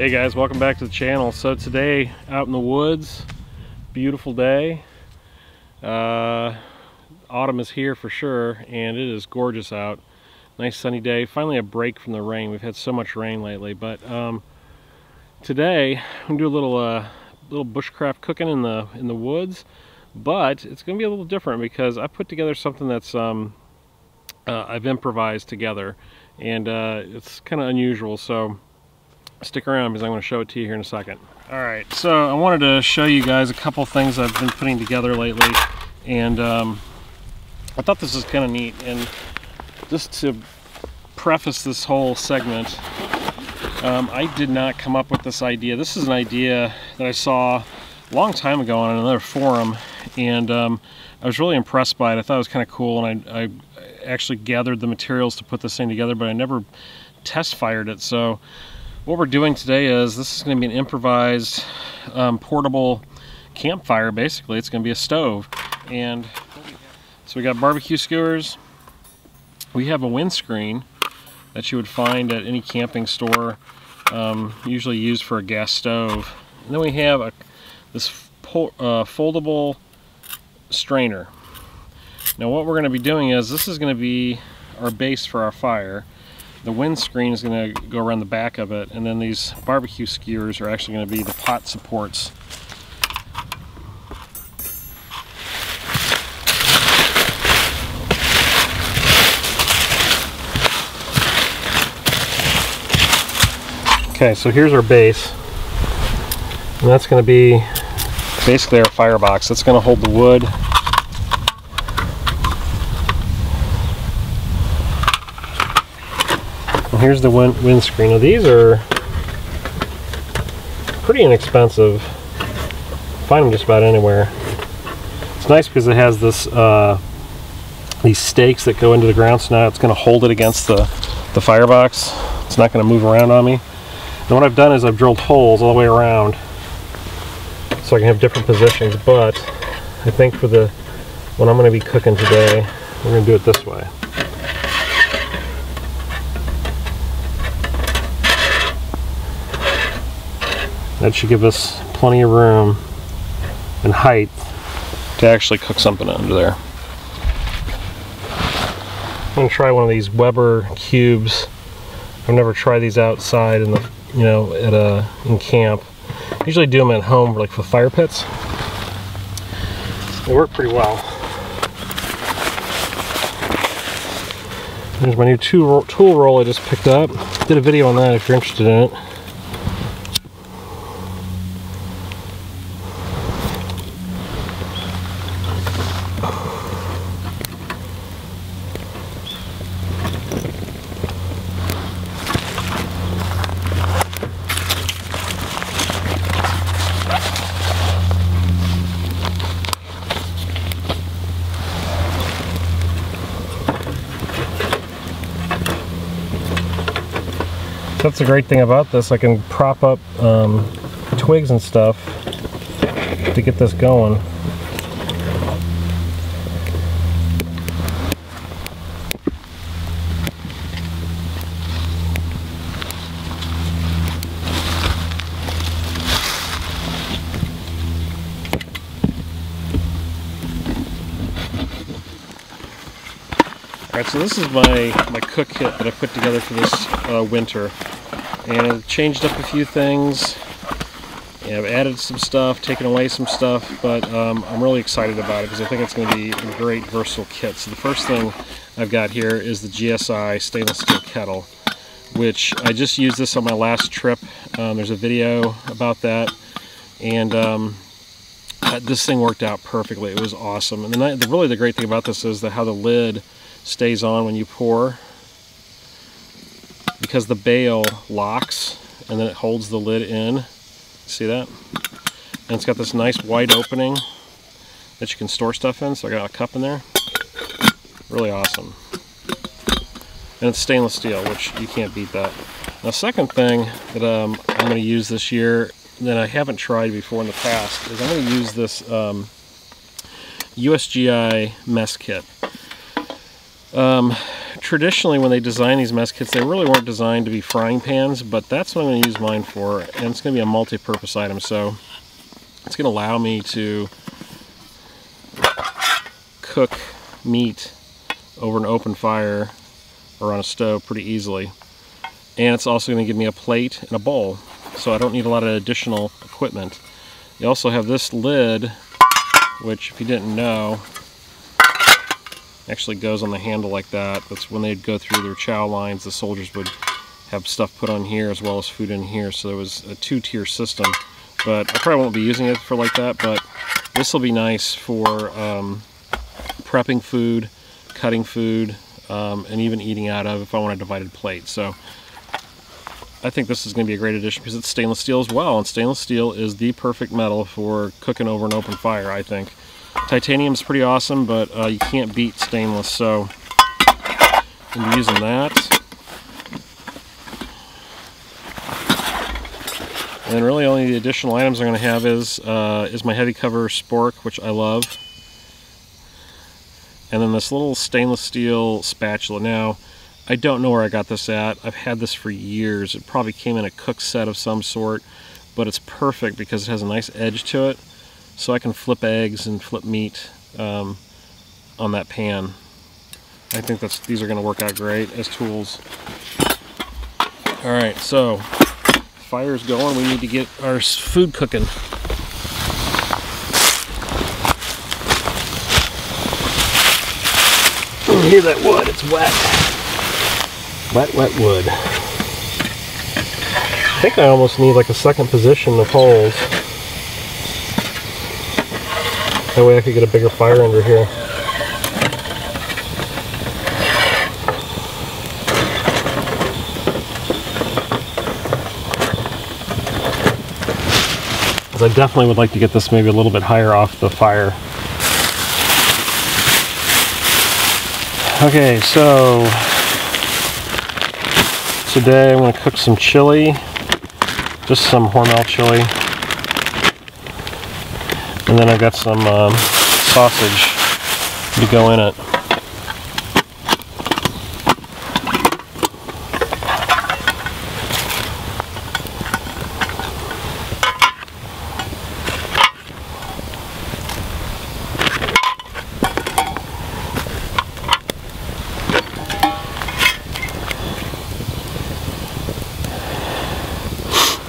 Hey guys, welcome back to the channel. So today, out in the woods, beautiful day. Autumn is here for sure, and it is gorgeous out. Nice sunny day. Finally a break from the rain. We've had so much rain lately, but today I'm gonna do a little bushcraft cooking in the woods, but it's gonna be a little different because I put together something that's I've improvised together, and it's kind of unusual. So stick around because I'm going to show it to you here in a second. Alright, so I wanted to show you guys a couple things I've been putting together lately, and I thought this was kind of neat. And just to preface this whole segment, I did not come up with this idea. This is an idea that I saw a long time ago on another forum, and I was really impressed by it. I thought it was kind of cool, and I actually gathered the materials to put this thing together, but I never test fired it. So what we're doing today is this is going to be an improvised portable campfire. Basically, it's going to be a stove. And so we got barbecue skewers. We have a windscreen that you would find at any camping store, usually used for a gas stove. And then we have this foldable strainer. Now what we're going to be doing is this is going to be our base for our fire. The windscreen is going to go around the back of it, and then these barbecue skewers are actually going to be the pot supports. Okay, so here's our base, and that's going to be basically our firebox. That's going to hold the wood. Here's the windscreen. Now these are pretty inexpensive. Find them just about anywhere. It's nice because it has this these stakes that go into the ground, so now it's going to hold it against the firebox. It's not going to move around on me. And what I've done is I've drilled holes all the way around so I can have different positions, but I think for what I'm going to be cooking today, we're going to do it this way. That should give us plenty of room and height to actually cook something under there. I'm going to try one of these Weber cubes. I've never tried these outside in the in camp. I usually do them at home, like for fire pits. They work pretty well. There's my new tool roll I just picked up. Did a video on that if you're interested in it. That's the great thing about this. I can prop up twigs and stuff to get this going. Alright, so this is my cook kit that I put together for this winter. And I've changed up a few things, and I've added some stuff, taken away some stuff, but I'm really excited about it because I think it's going to be a great versatile kit. So the first thing I've got here is the GSI stainless steel kettle, which I just used this on my last trip. There's a video about that, and this thing worked out perfectly. It was awesome. And really the great thing about this is how the lid stays on when you pour, because the bail locks and then it holds the lid in. See that? And it's got this nice wide opening that you can store stuff in, so I got a cup in there. Really awesome. And it's stainless steel, which you can't beat that. Now, second thing that I'm going to use this year that I haven't tried before in the past is I'm going to use this USGI mess kit. traditionally when they design these mess kits, they really weren't designed to be frying pans, but that's what I'm going to use mine for, and it's going to be a multi-purpose item, so it's going to allow me to cook meat over an open fire or on a stove pretty easily. And it's also going to give me a plate and a bowl, so I don't need a lot of additional equipment. They also have this lid, which if you didn't know, actually goes on the handle like that. That's when they'd go through their chow lines, the soldiers would have stuff put on here as well as food in here, so there was a two-tier system. But I probably won't be using it for like that, but this will be nice for prepping food, cutting food, and even eating out of if I want a divided plate. So I think this is going to be a great addition because it's stainless steel as well, and stainless steel is the perfect metal for cooking over an open fire, I think. Titanium's pretty awesome, but you can't beat stainless, so I'm using that. And really only the additional items I'm going to have is my heavy cover spork, which I love. And then this little stainless steel spatula. Now, I don't know where I got this at. I've had this for years. It probably came in a cook set of some sort, but it's perfect because it has a nice edge to it, so I can flip eggs and flip meat on that pan. I think these are going to work out great as tools. Alright, so fire's going. We need to get our food cooking. You hear that wood? It's wet. Wet, wet wood. I think I almost need like a second position of holes. That way I could get a bigger fire under here. Because I definitely would like to get this maybe a little bit higher off the fire. Okay, so today I'm going to cook some chili, just some Hormel chili, and then I've got some sausage to go in it.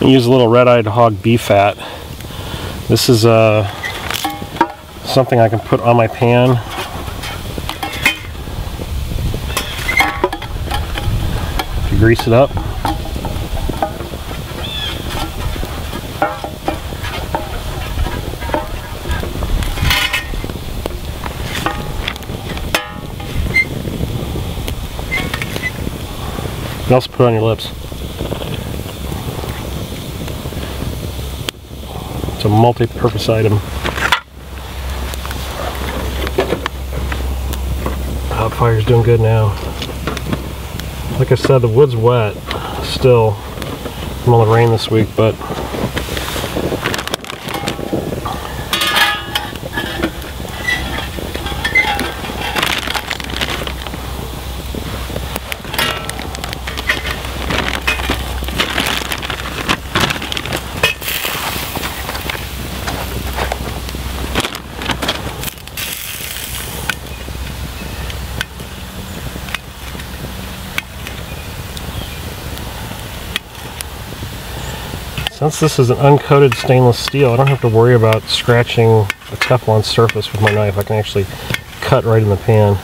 Use a little red-eyed hog beef fat. This is something I can put on my pan. If you grease it up. You can also put it on your lips. It's a multi-purpose item. Hot fire's doing good now. Like I said, the wood's wet still from all the rain this week, but since this is an uncoated stainless steel, I don't have to worry about scratching a Teflon surface with my knife. I can actually cut right in the pan.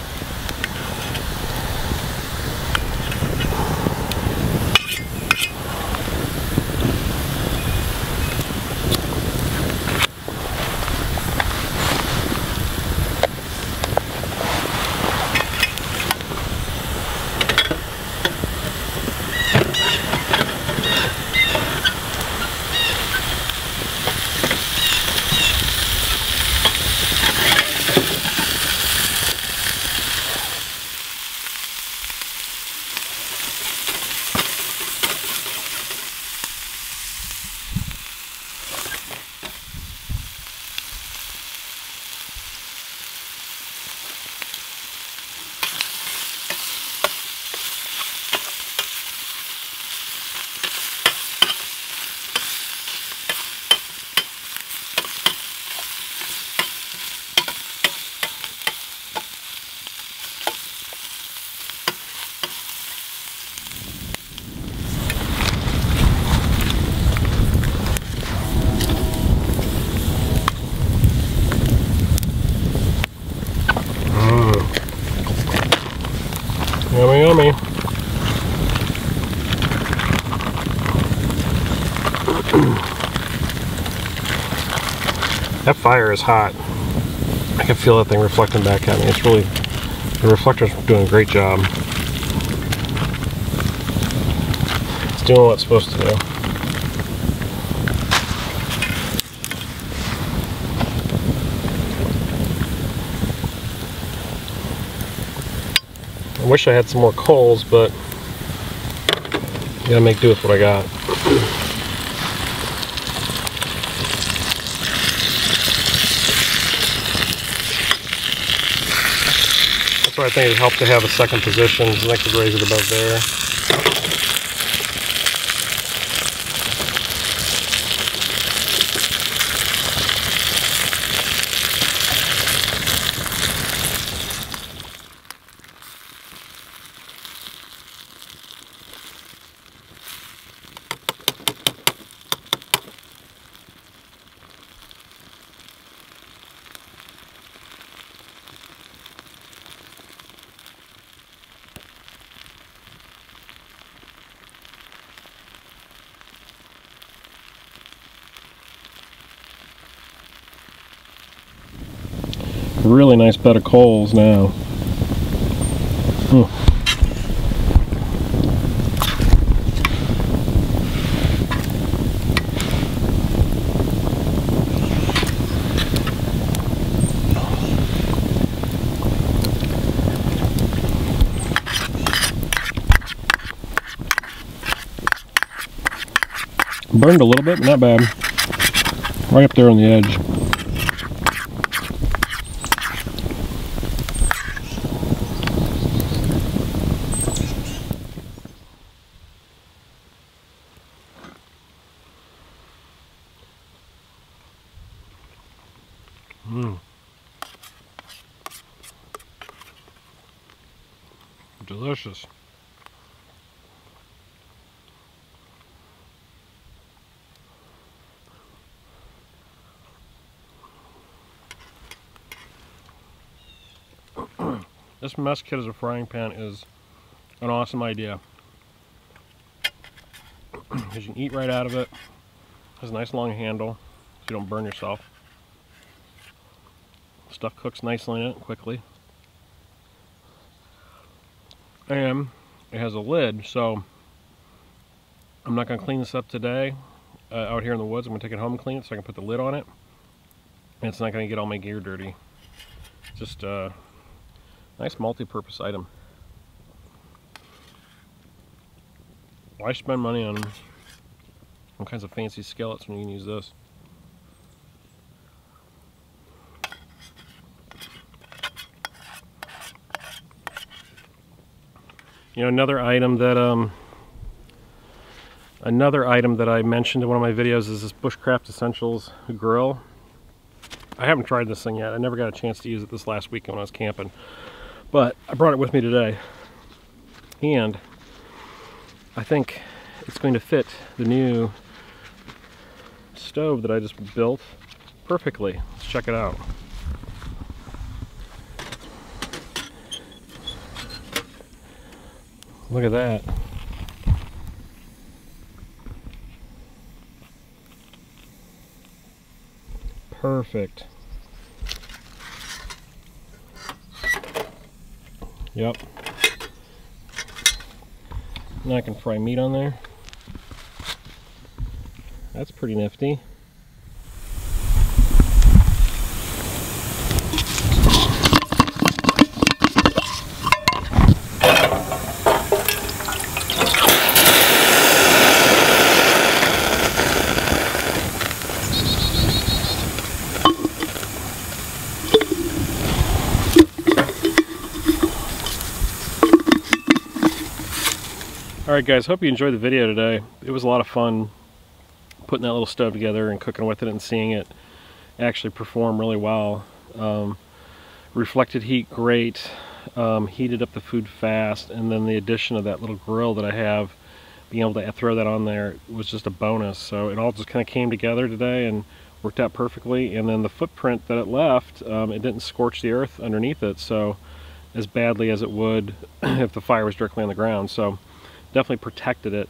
yummy. That fire is hot. I can feel that thing reflecting back at me. It's really, the reflector's doing a great job. It's doing what it's supposed to do. I wish I had some more coals, but I gotta make do with what I got. That's why I think it helped to have a second position, and I could raise it above there. Really nice bed of coals now. Burned a little bit, not bad. Right up there on the edge. Delicious. This mess kit as a frying pan is an awesome idea. Because you can eat right out of it. It has a nice long handle so you don't burn yourself. Stuff cooks nicely in it quickly. And it has a lid, so I'm not going to clean this up today out here in the woods. I'm going to take it home and clean it so I can put the lid on it. And it's not going to get all my gear dirty. Just a nice multi-purpose item. Why spend money on all kinds of fancy skillets when you can use this? You know, another item that I mentioned in one of my videos is this Bushcraft Essentials grill. I haven't tried this thing yet. I never got a chance to use it this last weekend when I was camping, but I brought it with me today, and I think it's going to fit the new stove that I just built perfectly. Let's check it out. Look at that. Perfect. Yep. Now I can fry meat on there. That's pretty nifty. Alright guys, hope you enjoyed the video today. It was a lot of fun putting that little stove together and cooking with it and seeing it actually perform really well. Reflected heat great, heated up the food fast, and then the addition of that little grill that I have, being able to throw that on there was just a bonus. So it all just kind of came together today and worked out perfectly. And then the footprint that it left, it didn't scorch the earth underneath it, so as badly as it would if the fire was directly on the ground. So definitely protected it.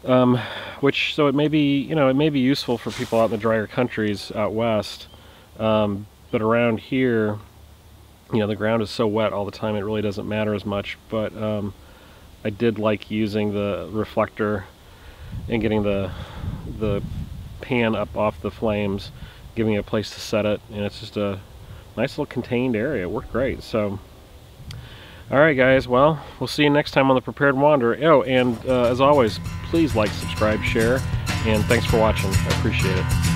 So it may be, you know, it may be useful for people out in the drier countries out west, but around here, you know, the ground is so wet all the time, it really doesn't matter as much. But I did like using the reflector and getting the pan up off the flames, giving it a place to set it, and it's just a nice little contained area. It worked great. So alright guys, well, we'll see you next time on The Prepared Wanderer. Oh, and as always, please like, subscribe, share, and thanks for watching. I appreciate it.